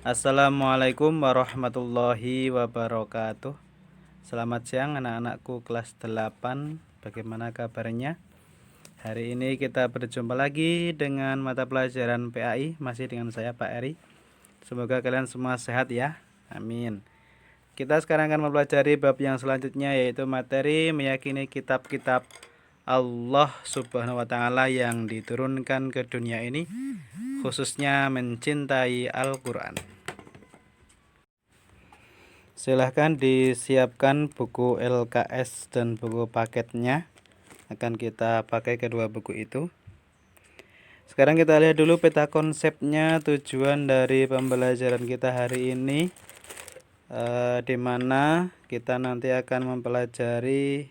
Assalamualaikum warahmatullahi wabarakatuh. Selamat siang anak-anakku kelas 8. Bagaimana kabarnya? Hari ini kita berjumpa lagi dengan mata pelajaran PAI, masih dengan saya Pak Eri. Semoga kalian semua sehat ya. Amin. Kita sekarang akan mempelajari bab yang selanjutnya, yaitu materi meyakini kitab-kitab Allah Subhanahu wa taala yang diturunkan ke dunia ini, khususnya mencintai Al-Qur'an. Silahkan disiapkan buku LKS dan buku paketnya. Akan kita pakai kedua buku itu. Sekarang kita lihat dulu peta konsepnya, tujuan dari pembelajaran kita hari ini, di mana kita nanti akan mempelajari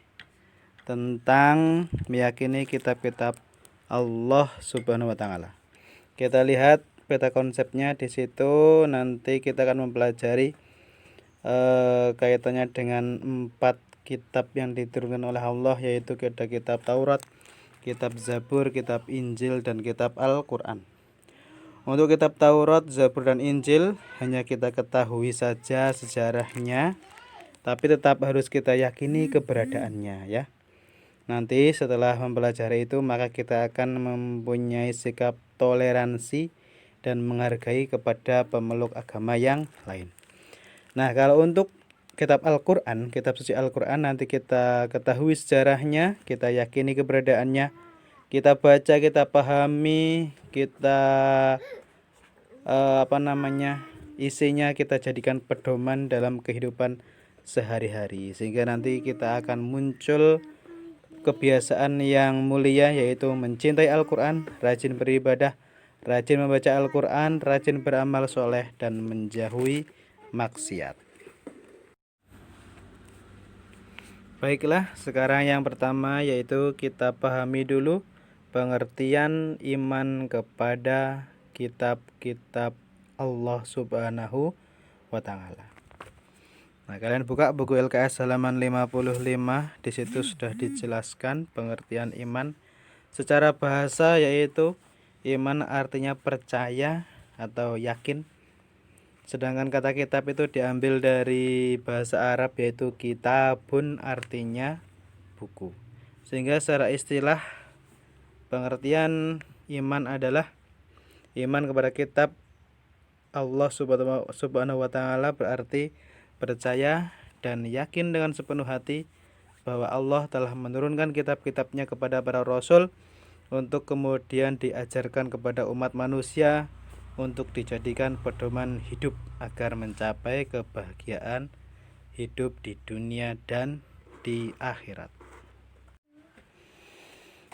tentang meyakini kitab-kitab Allah Subhanahu wa taala. Kita lihat peta konsepnya di situ. Nanti kita akan mempelajari kaitannya dengan 4 kitab yang diturunkan oleh Allah, yaitu kitab Taurat, kitab Zabur, kitab Injil, dan kitab Al-Quran. Untuk kitab Taurat, Zabur, dan Injil hanya kita ketahui saja sejarahnya, tapi tetap harus kita yakini keberadaannya ya. Nanti setelah mempelajari itu, maka kita akan mempunyai sikap toleransi dan menghargai kepada pemeluk agama yang lain. Nah, kalau untuk kitab Al-Quran, kitab suci Al-Quran, nanti kita ketahui sejarahnya, kita yakini keberadaannya, kita baca, kita pahami, kita isinya kita jadikan pedoman dalam kehidupan sehari-hari, sehingga nanti kita akan muncul kebiasaan yang mulia, yaitu mencintai Al-Quran, rajin beribadah, rajin membaca Al-Quran, rajin beramal soleh, dan menjauhi maksiat. Baiklah, sekarang yang pertama yaitu kita pahami dulu pengertian iman kepada kitab-kitab Allah Subhanahu wa taala. Nah, kalian buka buku LKS halaman 55, di situ sudah dijelaskan pengertian iman secara bahasa, yaitu iman artinya percaya atau yakin. Sedangkan kata kitab itu diambil dari bahasa Arab, yaitu kitabun, artinya buku. Sehingga secara istilah pengertian iman adalah iman kepada kitab Allah Subhanahu wa taala, berarti percaya dan yakin dengan sepenuh hati bahwa Allah telah menurunkan kitab-kitabnya kepada para rasul untuk kemudian diajarkan kepada umat manusia untuk dijadikan pedoman hidup agar mencapai kebahagiaan hidup di dunia dan di akhirat.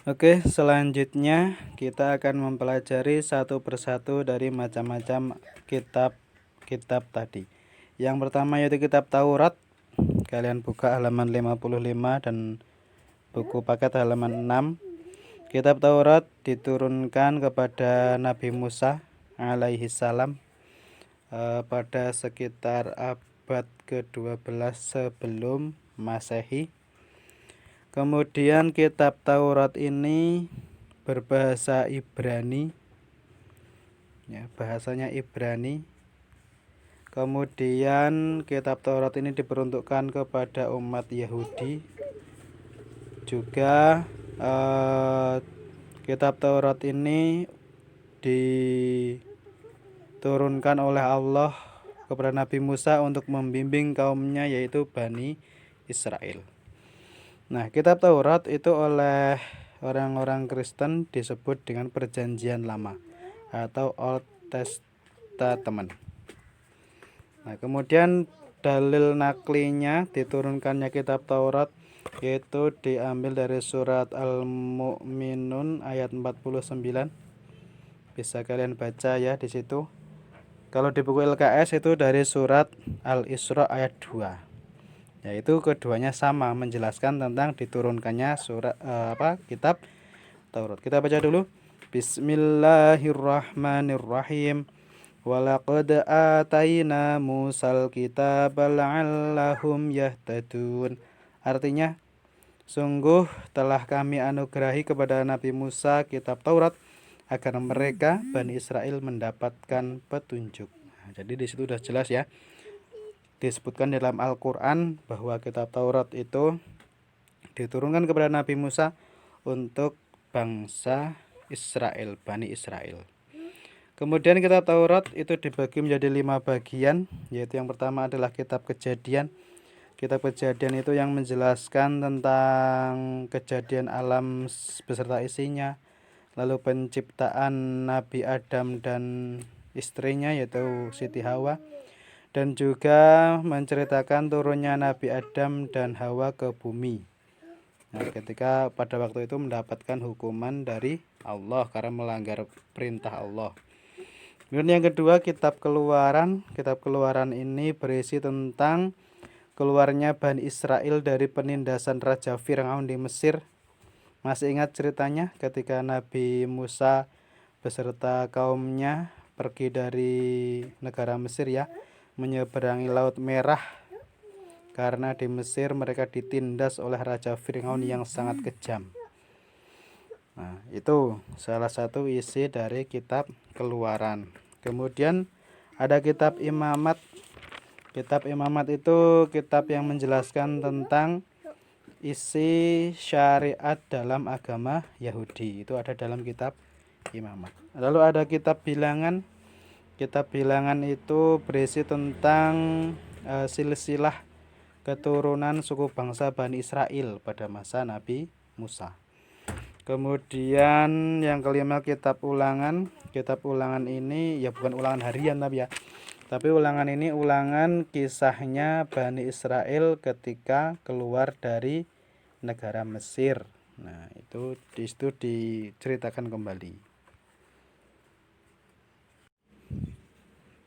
Oke, selanjutnya kita akan mempelajari satu persatu dari macam-macam kitab-kitab tadi. Yang pertama yaitu kitab Taurat. Kalian buka halaman 55 dan buku paket halaman 6. Kitab Taurat diturunkan kepada Nabi Musa alaihi salam pada sekitar abad ke-12 sebelum Masehi. Kemudian kitab Taurat ini berbahasa Ibrani, ya, bahasanya Ibrani. Kemudian kitab Taurat ini diperuntukkan kepada umat Yahudi. Juga kitab Taurat ini diturunkan oleh Allah kepada Nabi Musa untuk membimbing kaumnya, yaitu Bani Israel. Nah, kitab Taurat itu oleh orang-orang Kristen disebut dengan Perjanjian Lama atau Old Testament. Nah, kemudian dalil naklinya diturunkannya kitab Taurat yaitu diambil dari surat Al-Mu'minun ayat 49. Bisa kalian baca ya di situ. Kalau di buku LKS itu dari surat Al-Isra ayat 2. Yaitu keduanya sama, menjelaskan tentang diturunkannya kitab Taurat. Kita baca dulu. Bismillahirrahmanirrahim. Walaqad atayna Musal kitaba la'allahum yahtadun. Artinya, sungguh telah kami anugerahi kepada Nabi Musa kitab Taurat agar mereka Bani Israel mendapatkan petunjuk. Nah, jadi di situ sudah jelas ya, disebutkan dalam Al-Qur'an bahwa kitab Taurat itu diturunkan kepada Nabi Musa untuk bangsa Israel, Bani Israel. Kemudian kitab Taurat itu dibagi menjadi 5 bagian, yaitu yang pertama adalah kitab Kejadian. Kitab Kejadian itu yang menjelaskan tentang kejadian alam beserta isinya, lalu penciptaan Nabi Adam dan istrinya yaitu Siti Hawa, dan juga menceritakan turunnya Nabi Adam dan Hawa ke bumi. Nah, ketika pada waktu itu mendapatkan hukuman dari Allah karena melanggar perintah Allah. Kemudian yang kedua kitab Keluaran. Kitab Keluaran ini berisi tentang keluarnya Bani Israel dari penindasan Raja Fir'aun di Mesir. Masih ingat ceritanya ketika Nabi Musa beserta kaumnya pergi dari negara Mesir ya, menyeberangi Laut Merah karena di Mesir mereka ditindas oleh Raja Fir'aun yang sangat kejam. Nah, itu salah satu isi dari kitab Keluaran. Kemudian ada kitab Imamat. Kitab Imamat itu kitab yang menjelaskan tentang isi syariat dalam agama Yahudi. Itu ada dalam kitab Imamat. Lalu ada kitab Bilangan. Kitab Bilangan itu berisi tentang silsilah keturunan suku bangsa Bani Israel pada masa Nabi Musa. Kemudian yang kelima kitab Ulangan. Kitab Ulangan ini ya bukan ulangan harian tapi ulangan ini ulangan kisahnya Bani Israel ketika keluar dari negara Mesir. Nah, itu di situ diceritakan kembali.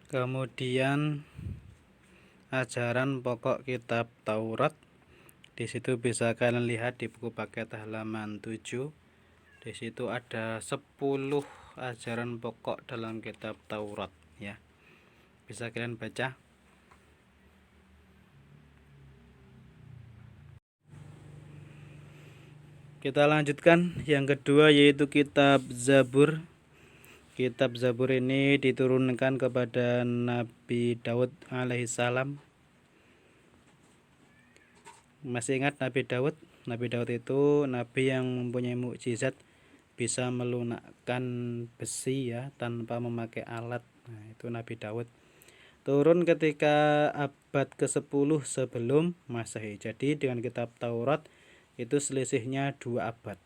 Kemudian ajaran pokok kitab Taurat. Di situ bisa kalian lihat di buku paket halaman 7. Di situ ada 10 ajaran pokok dalam kitab Taurat ya. Bisa kalian baca. Kita lanjutkan yang kedua yaitu kitab Zabur. Kitab Zabur ini diturunkan kepada Nabi Daud alaihissalam. Masih ingat Nabi Daud? Nabi Daud itu nabi yang mempunyai mukjizat, bisa melunakkan besi ya tanpa memakai alat. Nah, itu Nabi Daud. Turun ketika abad ke-10 sebelum Masehi. Jadi dengan kitab Taurat itu selisihnya 2 abad.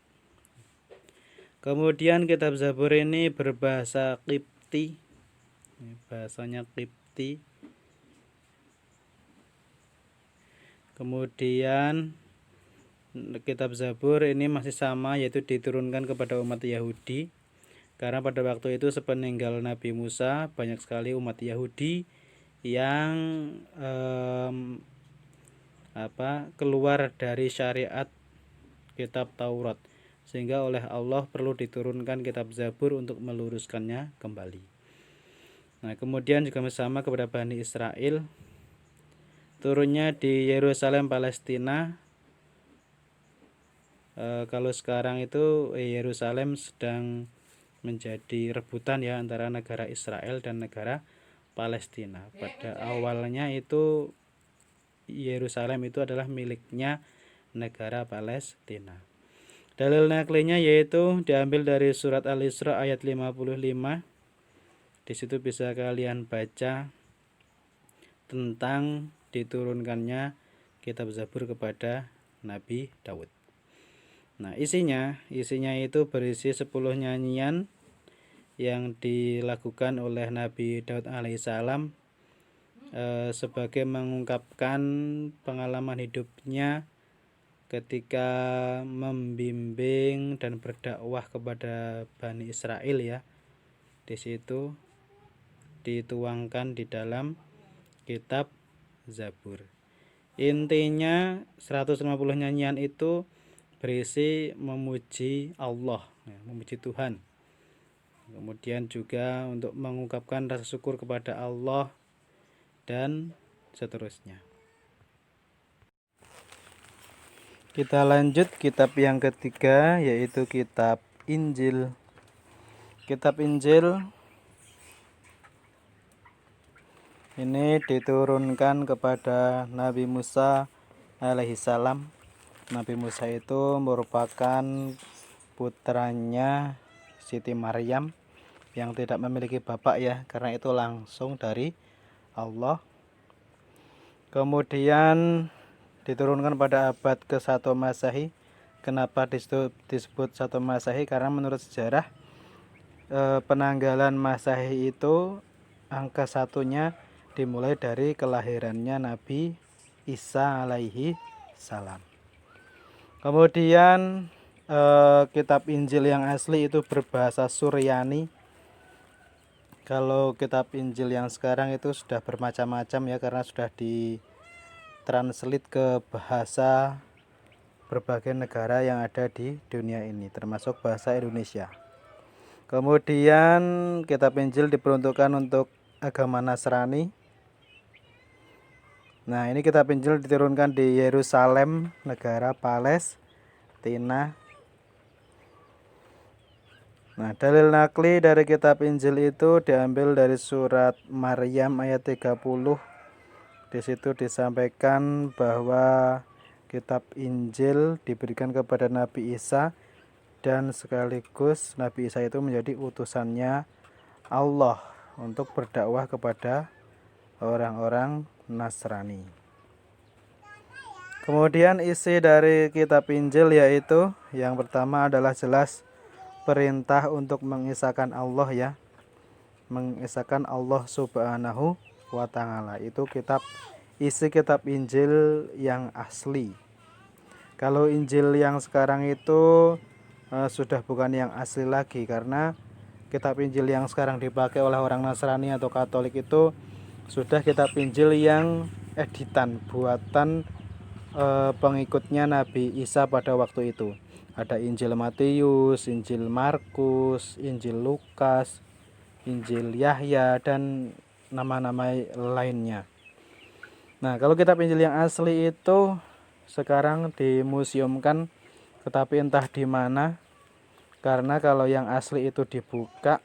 Kemudian kitab Zabur ini berbahasa Qibti. Bahasanya Qibti. Kemudian kitab Zabur ini masih sama, yaitu diturunkan kepada umat Yahudi. Karena pada waktu itu sepeninggal Nabi Musa, banyak sekali umat Yahudi yang keluar dari syariat kitab Taurat, sehingga oleh Allah perlu diturunkan kitab Zabur untuk meluruskannya kembali. Nah, kemudian juga sama kepada Bani Israel, turunnya di Yerusalem, Palestina. Kalau sekarang itu Yerusalem sedang menjadi rebutan ya antara negara Israel dan negara Palestina. Pada awalnya itu Yerusalem itu adalah miliknya negara Palestina. Dalil naklinya yaitu diambil dari surat Al-Isra ayat 55. Di situ bisa kalian baca tentang diturunkannya kitab Zabur kepada Nabi Daud. Nah, isinya itu berisi 10 nyanyian yang dilakukan oleh Nabi Daud alaihissalam sebagai mengungkapkan pengalaman hidupnya ketika membimbing dan berdakwah kepada Bani Israel ya. Di situ dituangkan di dalam kitab Zabur. Intinya 150 nyanyian itu berisi memuji Allah, memuji Tuhan. Kemudian juga untuk mengungkapkan rasa syukur kepada Allah dan seterusnya. Kita lanjut kitab yang ketiga yaitu kitab Injil. Kitab Injil Ini diturunkan kepada Nabi Musa alaihissalam. Nabi Musa itu merupakan putranya Siti Maryam yang tidak memiliki bapak ya, karena itu langsung dari Allah. Kemudian diturunkan pada abad ke-1 Masehi. Kenapa disebut 1 Masehi? Karena menurut sejarah penanggalan Masehi itu angka satunya dimulai dari kelahirannya Nabi Isa alaihi salam. Kemudian kitab Injil yang asli itu berbahasa Suryani. Kalau kitab Injil yang sekarang itu sudah bermacam-macam ya, karena sudah ditranslate ke bahasa berbagai negara yang ada di dunia ini, termasuk bahasa Indonesia. Kemudian kitab Injil diperuntukkan untuk agama Nasrani. Nah, ini kitab Injil diturunkan di Yerusalem, negara Palestina. Nah, dalil nakli dari kitab Injil itu diambil dari surat Maryam ayat 30. Di situ disampaikan bahwa kitab Injil diberikan kepada Nabi Isa dan sekaligus Nabi Isa itu menjadi utusannya Allah untuk berdakwah kepada orang-orang Nasrani. Kemudian isi dari kitab Injil yaitu yang pertama adalah jelas perintah untuk mengisahkan Allah ya. Mengisahkan Allah Subhanahu wa ta'ala. Itu isi kitab Injil yang asli. Kalau Injil yang sekarang itu sudah bukan yang asli lagi, karena kitab Injil yang sekarang dipakai oleh orang Nasrani atau Katolik itu sudah kitab Injil yang editan buatan pengikutnya Nabi Isa pada waktu itu. Ada Injil Matius, Injil Markus, Injil Lukas, Injil Yahya, dan nama-nama lainnya. Nah, kalau kitab Injil yang asli itu sekarang dimuseumkan, tetapi entah di mana, karena kalau yang asli itu dibuka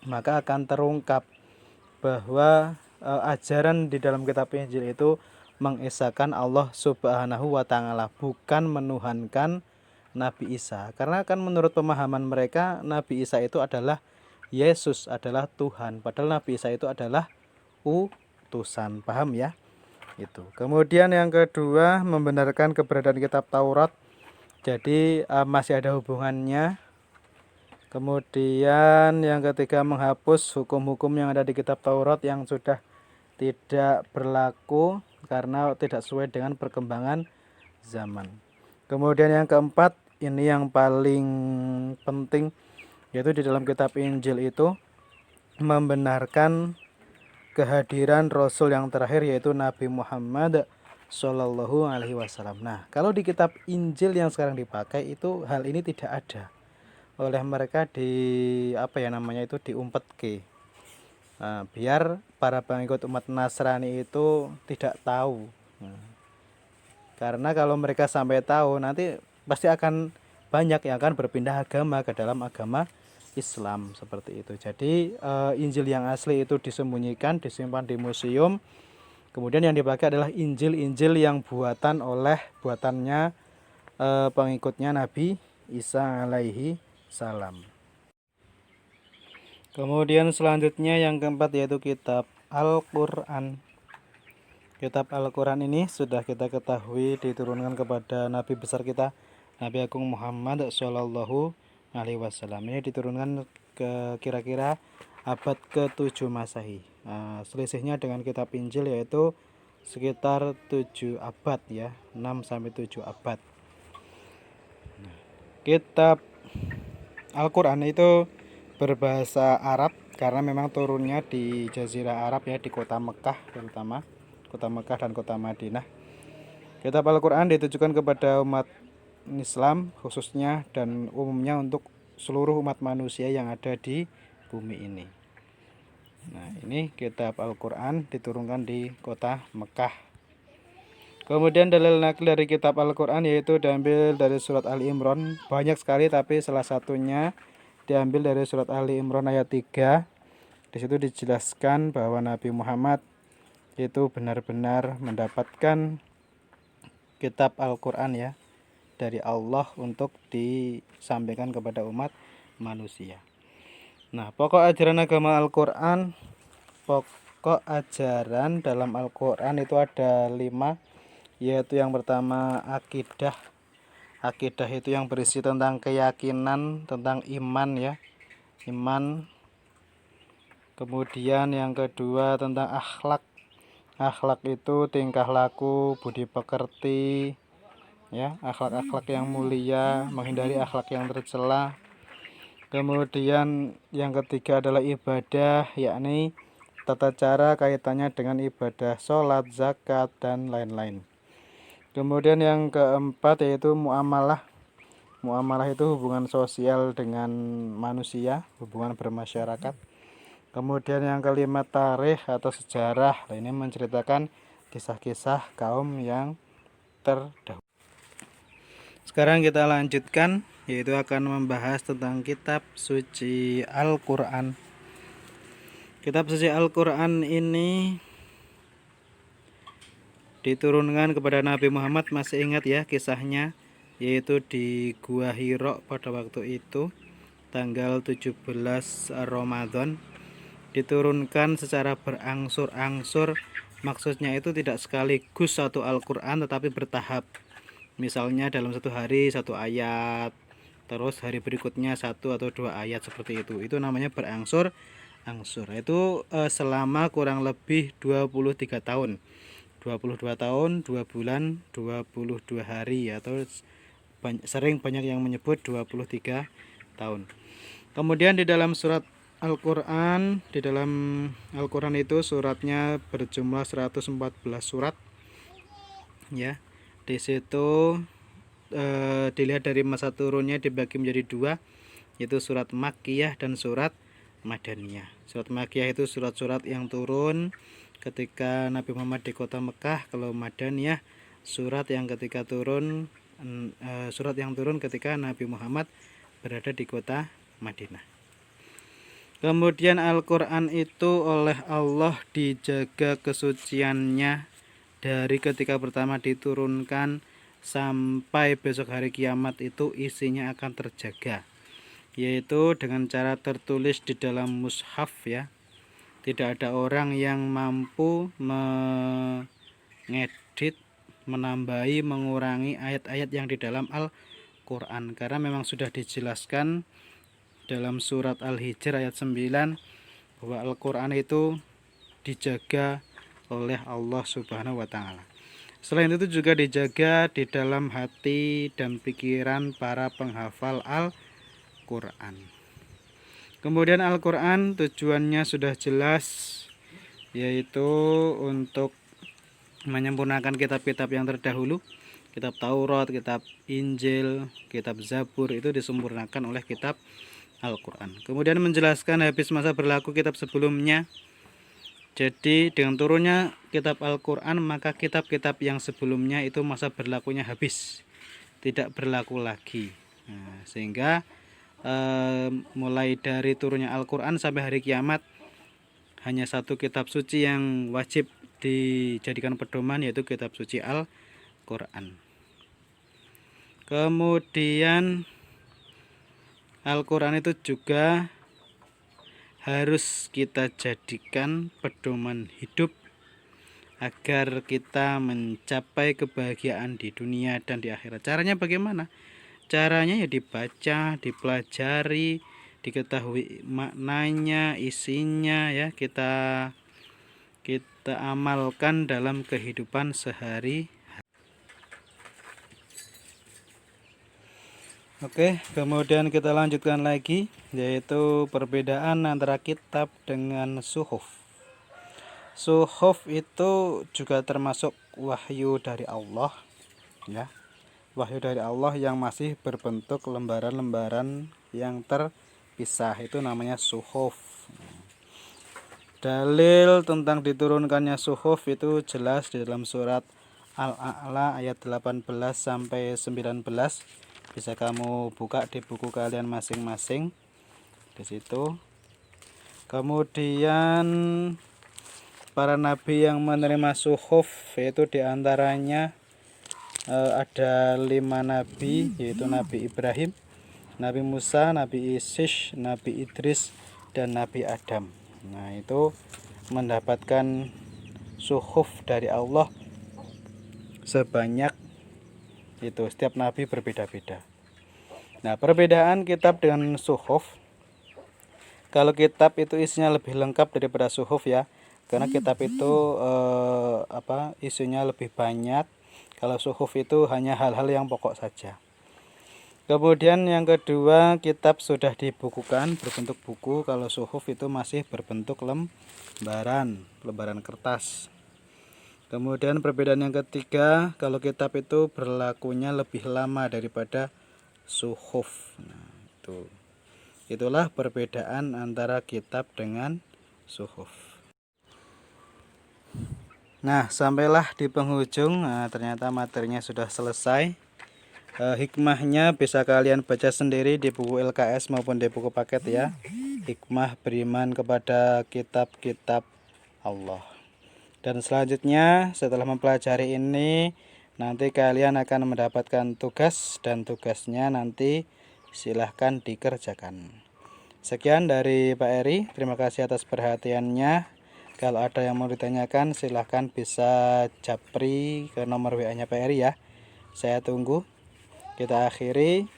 maka akan terungkap bahwa ajaran di dalam kitab Injil itu mengesahkan Allah Subhanahu wa ta'ala, bukan menuhankan Nabi Isa. Karena kan menurut pemahaman mereka Nabi Isa itu adalah Yesus, adalah Tuhan, padahal Nabi Isa itu adalah utusan. Paham ya? Itu. Kemudian yang kedua, membenarkan keberadaan kitab Taurat. Jadi masih ada hubungannya. Kemudian yang ketiga, menghapus hukum-hukum yang ada di kitab Taurat yang sudah tidak berlaku karena tidak sesuai dengan perkembangan zaman. Kemudian yang keempat, ini yang paling penting, yaitu di dalam kitab Injil itu membenarkan kehadiran Rasul yang terakhir, yaitu Nabi Muhammad Shallallahu Alaihi Wasallam. Nah, kalau di kitab Injil yang sekarang dipakai itu hal ini tidak ada. Oleh mereka diumpet ke. Nah, biar para pengikut umat Nasrani itu tidak tahu. Nah, karena kalau mereka sampai tahu, nanti pasti akan banyak yang akan berpindah agama ke dalam agama Islam seperti itu. Jadi Injil yang asli itu disembunyikan, disimpan di museum. Kemudian yang dipakai adalah Injil yang buatannya pengikutnya Nabi Isa alaihi salam. Kemudian selanjutnya yang keempat yaitu kitab Al-Quran. Kitab Al-Quran ini sudah kita ketahui diturunkan kepada Nabi besar kita, Nabi Agung Muhammad Shallallahu Alaihi Wasallam. Ini diturunkan ke kira-kira abad ke-7 Masehi. Selisihnya dengan kitab Injil yaitu sekitar 7 abad ya, 6-7 abad. Kitab Al-Quran itu berbahasa Arab karena memang turunnya di Jazirah Arab ya, di kota Mekah terutama, kota Mekah dan kota Madinah. Kitab Al-Quran ditujukan kepada umat Islam khususnya dan umumnya untuk seluruh umat manusia yang ada di bumi ini. Nah, ini kitab Al-Quran diturunkan di kota Mekah. Kemudian dalil nakil dari kitab Al-Quran yaitu diambil dari surat Ali Imran. Banyak sekali, tapi salah satunya diambil dari surat Ali Imran ayat 3. Di situ dijelaskan bahwa Nabi Muhammad itu benar-benar mendapatkan kitab Al-Quran ya dari Allah untuk disampaikan kepada umat manusia. Nah, pokok ajaran agama Al-Quran, pokok ajaran dalam Al-Quran itu ada 5, yaitu yang pertama akidah. Akidah itu yang berisi tentang keyakinan, tentang iman ya, iman. Kemudian yang kedua tentang akhlak. Akhlak itu tingkah laku, budi pekerti ya, akhlak-akhlak yang mulia, menghindari akhlak yang tercela. Kemudian yang ketiga adalah ibadah, yakni tata cara kaitannya dengan ibadah sholat, zakat, dan lain-lain. Kemudian yang keempat yaitu muamalah. Muamalah itu hubungan sosial dengan manusia, hubungan bermasyarakat. Kemudian yang kelima tarikh atau sejarah. Ini menceritakan kisah-kisah kaum yang terdahulu. Sekarang kita lanjutkan, yaitu akan membahas tentang kitab suci Al-Quran. Kitab suci Al-Quran ini diturunkan kepada Nabi Muhammad, masih ingat ya kisahnya, yaitu di Gua Hiro pada waktu itu tanggal 17 Ramadan. Diturunkan secara berangsur-angsur, maksudnya itu tidak sekaligus satu Al-Quran tetapi bertahap. Misalnya dalam satu hari satu ayat, terus hari berikutnya 1 atau 2 ayat seperti itu. Itu namanya berangsur-angsur. Itu selama kurang lebih 23 tahun. 22 tahun, 2 bulan, 22 hari, atau banyak yang menyebut 23 tahun. Kemudian di dalam surat Al-Quran, di dalam Al-Quran itu suratnya berjumlah 114 surat ya. Di situ dilihat dari masa turunnya dibagi menjadi 2, yaitu surat Makkiyah dan surat Madaniyah. Surat Makkiyah itu surat-surat yang turun ketika Nabi Muhammad di kota Mekah. Kalau Madaniyah surat yang turun ketika Nabi Muhammad berada di kota Madinah. Kemudian Al-Quran itu oleh Allah dijaga kesuciannya dari ketika pertama diturunkan sampai besok hari kiamat, itu isinya akan terjaga, yaitu dengan cara tertulis di dalam mushaf ya. Tidak ada orang yang mampu mengedit, menambahi, mengurangi ayat-ayat yang di dalam Al-Quran, karena memang sudah dijelaskan dalam surat Al-Hijr ayat 9 bahwa Al-Quran itu dijaga oleh Allah Subhanahu wa Ta'ala. Selain itu juga dijaga di dalam hati dan pikiran para penghafal Al-Quran. Kemudian Al-Quran tujuannya sudah jelas, yaitu untuk menyempurnakan kitab-kitab yang terdahulu. Kitab Taurat, kitab Injil, kitab Zabur itu disempurnakan oleh kitab Al-Quran. Kemudian menjelaskan habis masa berlaku kitab sebelumnya. Jadi dengan turunnya kitab Al-Quran, maka kitab-kitab yang sebelumnya itu masa berlakunya habis, tidak berlaku lagi. Nah, sehingga mulai dari turunnya Al-Quran sampai hari kiamat hanya satu kitab suci yang wajib dijadikan pedoman, yaitu kitab suci Al-Quran. Kemudian Al-Quran itu juga harus kita jadikan pedoman hidup agar kita mencapai kebahagiaan di dunia dan di akhirat. Caranya bagaimana? Caranya ya dibaca, dipelajari, diketahui maknanya, isinya ya, kita amalkan dalam kehidupan sehari. Oke, kemudian kita lanjutkan lagi, yaitu perbedaan antara kitab dengan suhuf. Suhuf itu juga termasuk wahyu dari Allah ya. Wahyu dari Allah yang masih berbentuk lembaran-lembaran yang terpisah, itu namanya suhuf. Dalil tentang diturunkannya suhuf itu jelas di dalam surat Al-A'la ayat 18 sampai 19. Bisa kamu buka di buku kalian masing-masing di situ. Kemudian para nabi yang menerima suhuf, yaitu diantaranya ada 5 nabi, yaitu Nabi Ibrahim, Nabi Musa, Nabi Isis, Nabi Idris, dan Nabi Adam. Nah, itu mendapatkan suhuf dari Allah sebanyak itu. Setiap nabi berbeda-beda. Nah, perbedaan kitab dengan suhuf, kalau kitab itu isinya lebih lengkap daripada suhuf ya, karena kitab itu isinya lebih banyak. Kalau suhuf itu hanya hal-hal yang pokok saja. Kemudian yang kedua, kitab sudah dibukukan berbentuk buku. Kalau suhuf itu masih berbentuk lembaran kertas. Kemudian perbedaan yang ketiga, kalau kitab itu berlakunya lebih lama daripada suhuf. Nah, itulah perbedaan antara kitab dengan suhuf. Nah, sampailah di penghujung. Nah, ternyata materinya sudah selesai. Hikmahnya bisa kalian baca sendiri di buku LKS maupun di buku paket ya. Hikmah beriman kepada kitab-kitab Allah. Dan selanjutnya setelah mempelajari ini, nanti kalian akan mendapatkan tugas, dan tugasnya nanti silahkan dikerjakan. Sekian dari Pak Eri, terima kasih atas perhatiannya. Kalau ada yang mau ditanyakan silahkan bisa japri ke nomor WA-nya Pak Eri ya. Saya tunggu. Kita akhiri.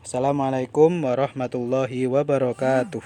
Assalamualaikum warahmatullahi wabarakatuh.